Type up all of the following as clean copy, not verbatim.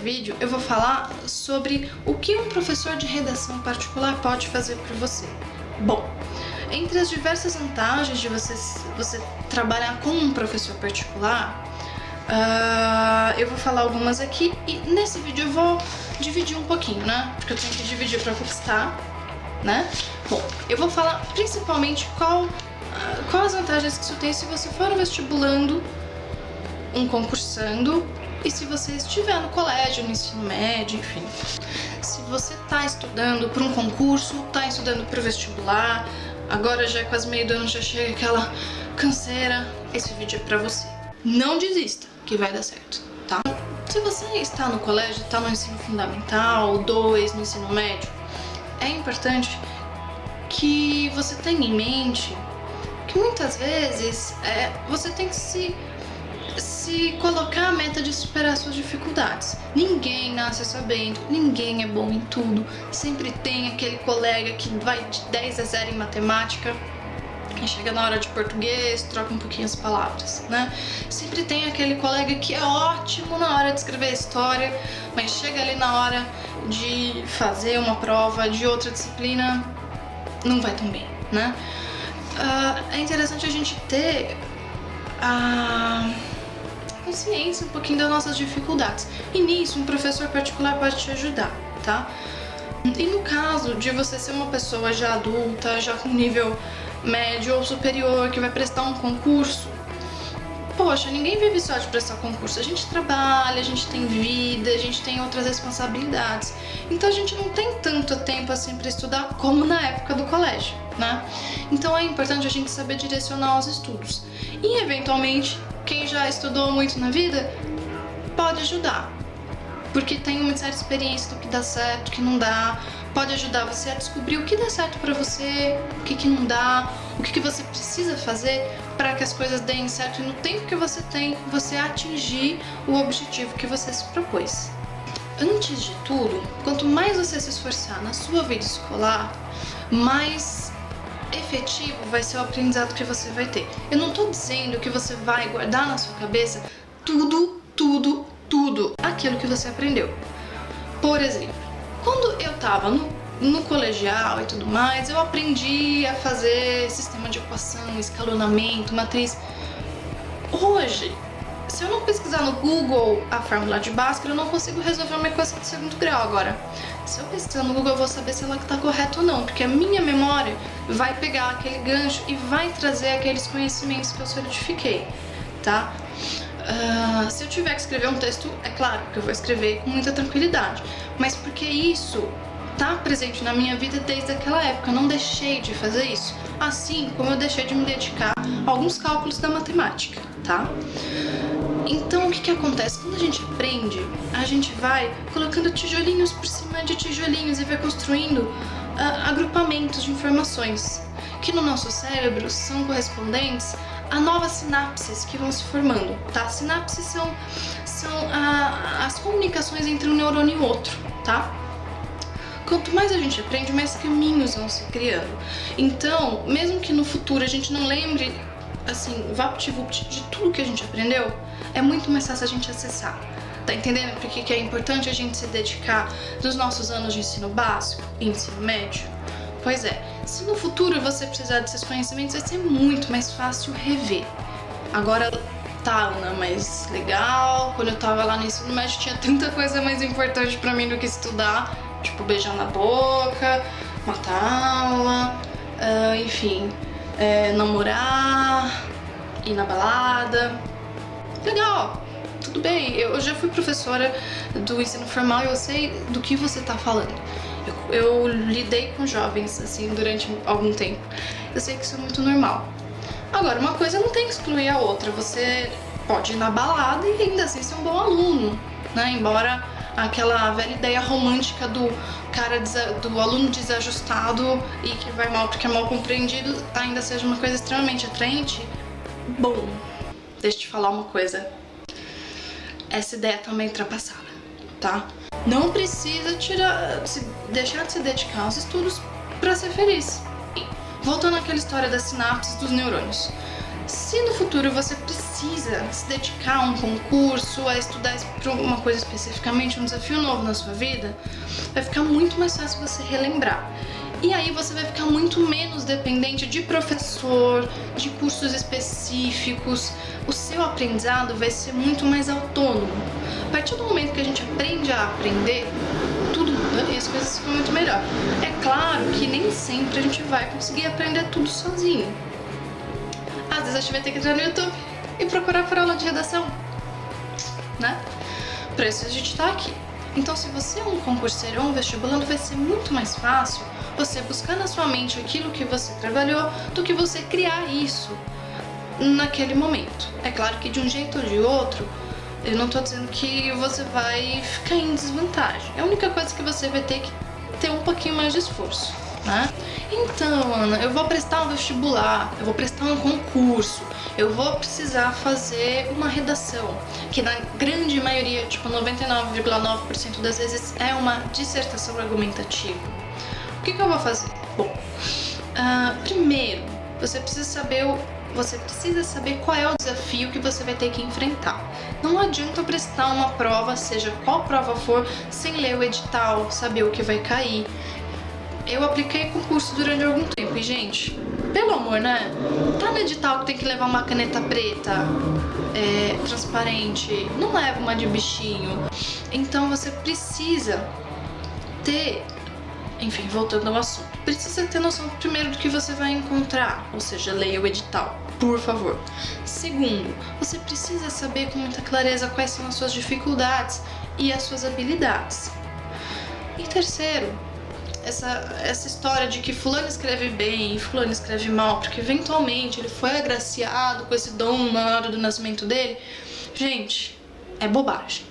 vídeo eu vou falar sobre o que um professor de redação particular pode fazer por você. Bom, entre as diversas vantagens de você trabalhar com um professor particular, eu vou falar algumas aqui e nesse vídeo eu vou dividir um pouquinho, né? Porque eu tenho que dividir para conquistar, né? Bom, eu vou falar principalmente quais as vantagens que isso tem se você for um vestibulando, um concursando, e se você estiver no colégio, no ensino médio, enfim. Se você está estudando para um concurso, está estudando para o vestibular, agora já quase meio do ano já chega aquela canseira, esse vídeo é para você. Não desista, que vai dar certo, tá? Se você está no colégio, está no ensino fundamental, 2, no ensino médio, é importante que você tenha em mente que muitas vezes você tem que se colocar a meta de superar suas dificuldades. Ninguém nasce sabendo, ninguém é bom em tudo. Sempre tem aquele colega que vai de 10 a 0 em matemática e chega na hora de português, troca um pouquinho as palavras, né? Sempre tem aquele colega que é ótimo na hora de escrever história, mas chega ali na hora de fazer uma prova de outra disciplina, não vai tão bem, né? É interessante a gente ter consciência um pouquinho das nossas dificuldades. E nisso, um professor particular pode te ajudar, tá? E no caso de você ser uma pessoa já adulta, já com nível médio ou superior, que vai prestar um concurso, poxa, ninguém vive só de prestar concurso. A gente trabalha, a gente tem vida, a gente tem outras responsabilidades. Então a gente não tem tanto tempo assim para estudar como na época do colégio, né? Então é importante a gente saber direcionar os estudos. E eventualmente, quem já estudou muito na vida pode ajudar, porque tem uma certa experiência do que dá certo, o que não dá. Pode ajudar você a descobrir o que dá certo pra você, o que não dá, o que você precisa fazer para que as coisas deem certo e no tempo que você tem, você atingir o objetivo que você se propôs. Antes de tudo, quanto mais você se esforçar na sua vida escolar, mais efetivo vai ser o aprendizado que você vai ter. Eu não tô dizendo que você vai guardar na sua cabeça tudo aquilo que você aprendeu. Por exemplo, quando eu tava no colegial e tudo mais, eu aprendi a fazer sistema de equação, escalonamento, matriz. Hoje, se eu não pesquisar no Google a fórmula de Bhaskara, eu não consigo resolver uma equação de segundo grau agora. Se eu pesquisar no Google, eu vou saber se ela está correta ou não, porque a minha memória vai pegar aquele gancho e vai trazer aqueles conhecimentos que eu solidifiquei, tá? Se eu tiver que escrever um texto, é claro que eu vou escrever com muita tranquilidade, mas porque isso tá presente na minha vida desde aquela época, eu não deixei de fazer isso, assim como eu deixei de me dedicar a alguns cálculos da matemática, tá? Então, o que acontece? Quando a gente aprende, a gente vai colocando tijolinhos por cima de tijolinhos e vai construindo agrupamentos de informações que no nosso cérebro são correspondentes a novas sinapses que vão se formando, tá? Sinapses são as comunicações entre um neurônio e outro, tá? Quanto mais a gente aprende, mais caminhos vão se criando. Então, mesmo que no futuro a gente não lembre, assim, vapt-vupt de tudo que a gente aprendeu, é muito mais fácil a gente acessar. Tá entendendo por que é importante a gente se dedicar nos nossos anos de ensino básico e ensino médio? Pois é, se no futuro você precisar desses conhecimentos, vai ser muito mais fácil rever. Agora, tá, Ana, mas legal, quando eu tava lá no ensino médio tinha tanta coisa mais importante pra mim do que estudar, tipo beijar na boca, matar aula, enfim, namorar, ir na balada. Legal, tudo bem, eu já fui professora do ensino formal e eu sei do que você tá falando. Eu lidei com jovens, assim, durante algum tempo. Eu sei que isso é muito normal. Agora, uma coisa não tem que excluir a outra. Você pode ir na balada e ainda assim ser um bom aluno, né? Embora aquela velha ideia romântica do cara, do aluno desajustado e que vai mal porque é mal compreendido, ainda seja uma coisa extremamente atraente. Bom, deixa eu te falar uma coisa. Essa ideia tá meio ultrapassada, tá? Não precisa deixar de se dedicar aos estudos para ser feliz. Voltando àquela história das sinapses dos neurônios. Se no futuro você precisa precisa se dedicar a um concurso, a estudar para uma coisa especificamente, um desafio novo na sua vida, vai ficar muito mais fácil você relembrar. E aí você vai ficar muito menos dependente de professor, de cursos específicos. O seu aprendizado vai ser muito mais autônomo. A partir do momento que a gente aprende a aprender, tudo muda e as coisas ficam muito melhor. É claro que nem sempre a gente vai conseguir aprender tudo sozinho. Às vezes a gente vai ter que entrar no YouTube e procurar por aula de redação, né? Pra isso a gente tá aqui. Então, se você é um concurseiro ou um vestibulando, vai ser muito mais fácil você buscar na sua mente aquilo que você trabalhou do que você criar isso naquele momento. É claro que de um jeito ou de outro, eu não tô dizendo que você vai ficar em desvantagem. É a única coisa que você vai ter que ter um pouquinho mais de esforço, né? Então, Ana, eu vou prestar um vestibular, eu vou prestar um concurso, eu vou precisar fazer uma redação, que na grande maioria, tipo 99,9% das vezes, é uma dissertação argumentativa. O que eu vou fazer? Bom, primeiro, você precisa saber qual é o desafio que você vai ter que enfrentar. Não adianta prestar uma prova, seja qual prova for, sem ler o edital, saber o que vai cair. Eu apliquei concurso durante algum tempo e, gente, pelo amor, né? Tá no edital que tem que levar uma caneta preta, transparente, não leva uma de bichinho. Então você precisa ter, enfim, voltando ao assunto, precisa ter noção primeiro do que você vai encontrar, ou seja, leia o edital, por favor. Segundo, você precisa saber com muita clareza quais são as suas dificuldades e as suas habilidades. E terceiro, essa história de que fulano escreve bem e fulano escreve mal, porque eventualmente ele foi agraciado com esse dom na hora do nascimento dele, gente, é bobagem.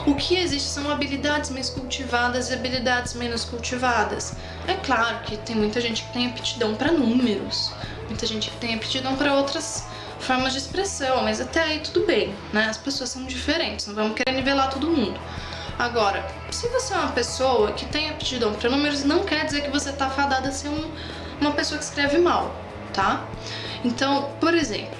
O que existe são habilidades mais cultivadas e habilidades menos cultivadas. É claro que tem muita gente que tem aptidão para números, muita gente que tem aptidão para outras formas de expressão, mas até aí tudo bem, né? As pessoas são diferentes, não vamos querer nivelar todo mundo. Agora, se você é uma pessoa que tem aptidão para números, não quer dizer que você tá fadada a ser uma pessoa que escreve mal, tá? Então, por exemplo,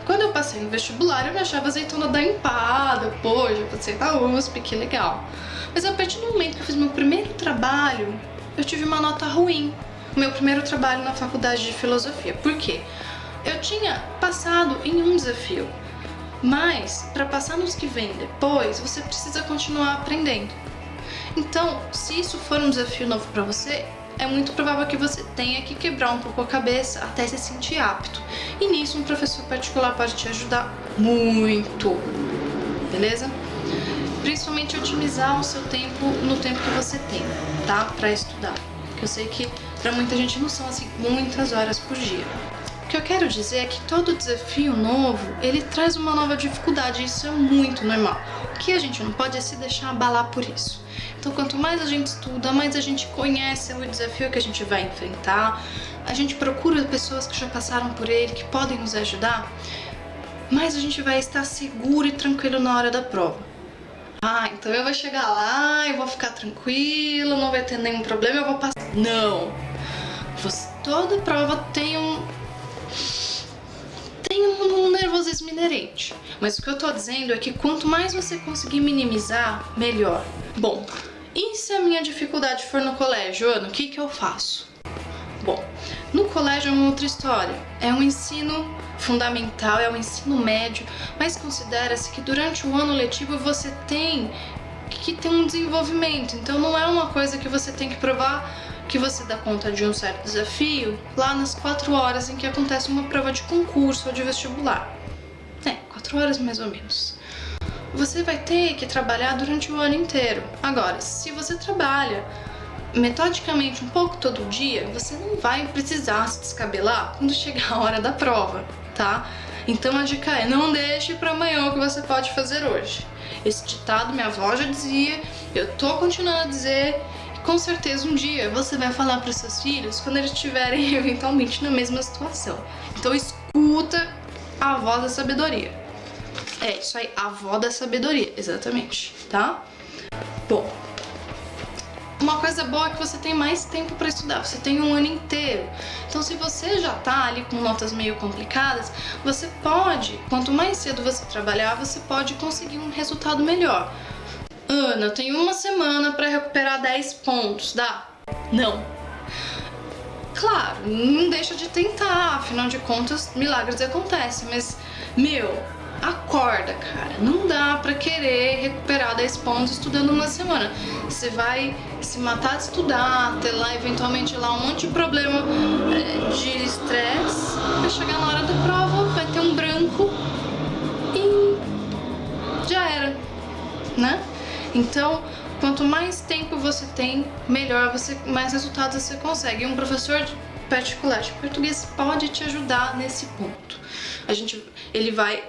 quando eu passei no vestibular, eu me achava azeitona da empada, pô, já passei na USP, que legal. Mas a partir do momento que eu fiz meu primeiro trabalho, eu tive uma nota ruim. O meu primeiro trabalho na faculdade de filosofia. Por quê? Eu tinha passado em um desafio. Mas, para passar nos que vêm depois, você precisa continuar aprendendo. Então, se isso for um desafio novo para você, é muito provável que você tenha que quebrar um pouco a cabeça até se sentir apto. E nisso, um professor particular pode te ajudar muito, beleza? Principalmente otimizar o seu tempo no tempo que você tem, tá? Para estudar. Porque eu sei que para muita gente não são assim muitas horas por dia. O que eu quero dizer é que todo desafio novo, ele traz uma nova dificuldade, e isso é muito normal. O que a gente não pode é se deixar abalar por isso. Então, quanto mais a gente estuda, mais a gente conhece o desafio que a gente vai enfrentar, a gente procura pessoas que já passaram por ele, que podem nos ajudar, mais a gente vai estar seguro e tranquilo na hora da prova. Ah, então eu vou chegar lá, eu vou ficar tranquilo, não vai ter nenhum problema, eu vou passar. Não! Toda prova tem um nervosismo inerente. Mas o que eu tô dizendo é que quanto mais você conseguir minimizar, melhor. Bom, e se a minha dificuldade for no colégio, Ana, o que eu faço? Bom, no colégio é uma outra história. É um ensino fundamental, é um ensino médio, mas considera-se que durante o ano letivo você tem que ter um desenvolvimento. Então não é uma coisa que você tem que provar que você dá conta de um certo desafio lá nas 4 horas em que acontece uma prova de concurso ou de vestibular. 4 horas mais ou menos. Você vai ter que trabalhar durante o ano inteiro. Agora, se você trabalha metodicamente um pouco todo dia, você não vai precisar se descabelar quando chegar a hora da prova, tá? Então a dica é, não deixe para amanhã o que você pode fazer hoje. Esse ditado minha avó já dizia, eu tô continuando a dizer, e com certeza um dia você vai falar para os seus filhos quando eles estiverem eventualmente na mesma situação. Então escuta a voz da sabedoria. É isso aí, a avó da sabedoria, exatamente, tá? Bom, Uma coisa boa é que você tem mais tempo para estudar, você tem um ano inteiro. Então, se você já tá ali com notas meio complicadas, você pode, quanto mais cedo você trabalhar, você pode conseguir um resultado melhor. Ana, eu tenho uma semana para recuperar 10 pontos, dá? Não. Claro, não deixa de tentar, afinal de contas, milagres acontecem, mas, acorda, cara. Não dá pra querer recuperar 10 pontos estudando uma semana. Você vai se matar de estudar, ter lá, eventualmente, lá um monte de problema de estresse, vai chegar na hora da prova, vai ter um branco e já era, né? Então, quanto mais tempo você tem, melhor mais resultados você consegue. E um professor particular de português pode te ajudar nesse ponto. A gente vai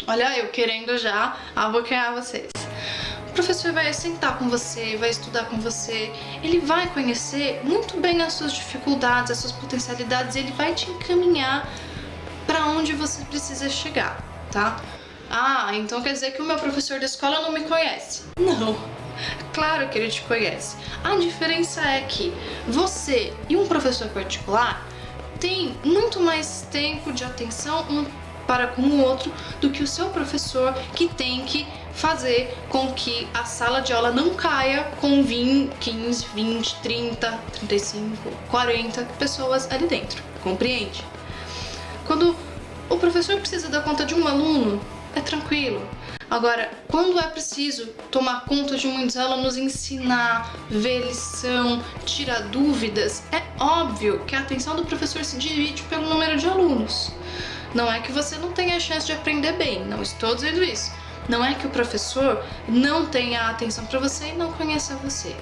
olha eu querendo já abocanhar vocês. O professor vai sentar com você, vai estudar com você, ele vai conhecer muito bem as suas dificuldades, as suas potencialidades, ele vai te encaminhar para onde você precisa chegar, tá? Ah, então quer dizer que o meu professor da escola não me conhece? Não, claro que ele te conhece. A diferença é que você e um professor particular tem muito mais tempo de atenção um para com o outro do que o seu professor, que tem que fazer com que a sala de aula não caia com 15, 20, 30, 35, 40 pessoas ali dentro, compreende? Quando o professor precisa dar conta de um aluno, é tranquilo. Agora, quando é preciso tomar conta de muitos alunos, ensinar, ver lição, tirar dúvidas, é óbvio que a atenção do professor se divide pelo número de alunos. Não é que você não tenha a chance de aprender bem, não estou dizendo isso. Não é que o professor não tenha atenção para você e não conheça você.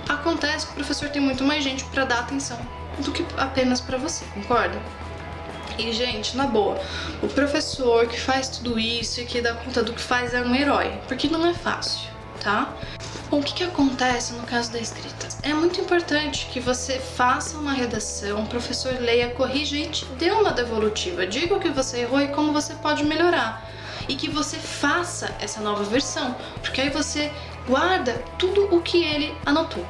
Acontece que o professor tem muito mais gente para dar atenção do que apenas para você, concorda? E, gente, na boa, o professor que faz tudo isso e que dá conta do que faz é um herói, porque não é fácil, tá? Bom, o que acontece no caso da escrita? É muito importante que você faça uma redação, o professor leia, corrija e te dê uma devolutiva. Diga o que você errou e como você pode melhorar. E que você faça essa nova versão, porque aí você guarda tudo o que ele anotou.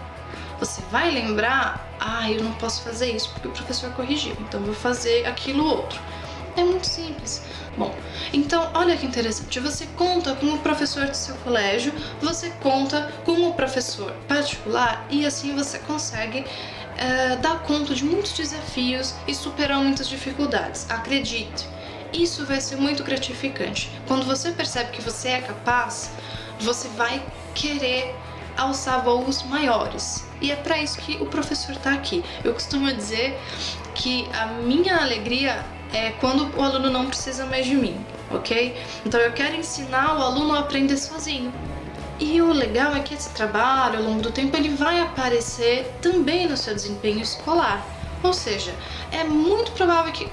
Você vai lembrar, eu não posso fazer isso porque o professor corrigiu, então vou fazer aquilo outro. É muito simples. Bom, então olha que interessante, você conta com o professor do seu colégio, você conta com o professor particular e assim você consegue dar conta de muitos desafios e superar muitas dificuldades. Acredite, isso vai ser muito gratificante. Quando você percebe que você é capaz, você vai querer alçar voos maiores. E é para isso que o professor está aqui. Eu costumo dizer que a minha alegria é quando o aluno não precisa mais de mim, ok? Então eu quero ensinar o aluno a aprender sozinho. E o legal é que esse trabalho, ao longo do tempo, ele vai aparecer também no seu desempenho escolar. Ou seja, é muito provável que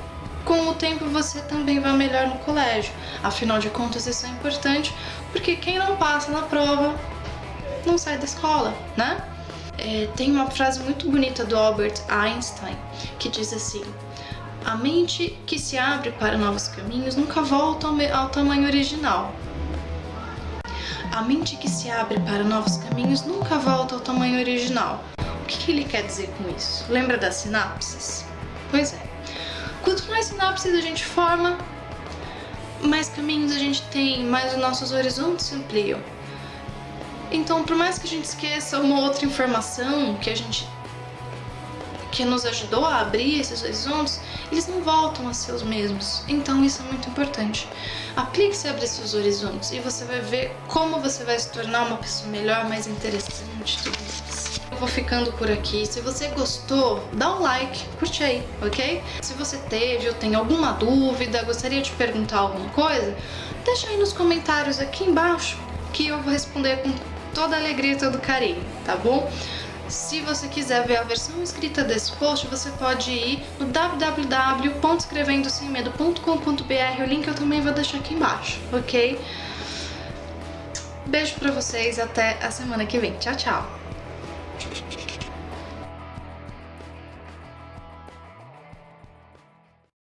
com o tempo você também vai melhor no colégio. Afinal de contas, isso é importante, porque quem não passa na prova não sai da escola, né? Tem uma frase muito bonita do Albert Einstein que diz assim: a mente que se abre para novos caminhos nunca volta ao tamanho original. A mente que se abre para novos caminhos nunca volta ao tamanho original. O que ele quer dizer com isso? Lembra das sinapses? Pois é. Quanto mais sinapses a gente forma, mais caminhos a gente tem, mais os nossos horizontes se ampliam. Então, por mais que a gente esqueça uma outra informação que nos ajudou a abrir esses horizontes, eles não voltam a ser os mesmos. Então, isso é muito importante. Aplique-se a abrir seus horizontes e você vai ver como você vai se tornar uma pessoa melhor, mais interessante, tudo isso. Eu vou ficando por aqui. Se você gostou, dá um like, curte aí, ok? Se você teve ou tem alguma dúvida, gostaria de perguntar alguma coisa, deixa aí nos comentários aqui embaixo que eu vou responder com toda alegria e todo carinho, tá bom? Se você quiser ver a versão escrita desse post, você pode ir no www.escrevendosemmedo.com.br, o link eu também vou deixar aqui embaixo, ok? Beijo pra vocês, até a semana que vem. Tchau, tchau!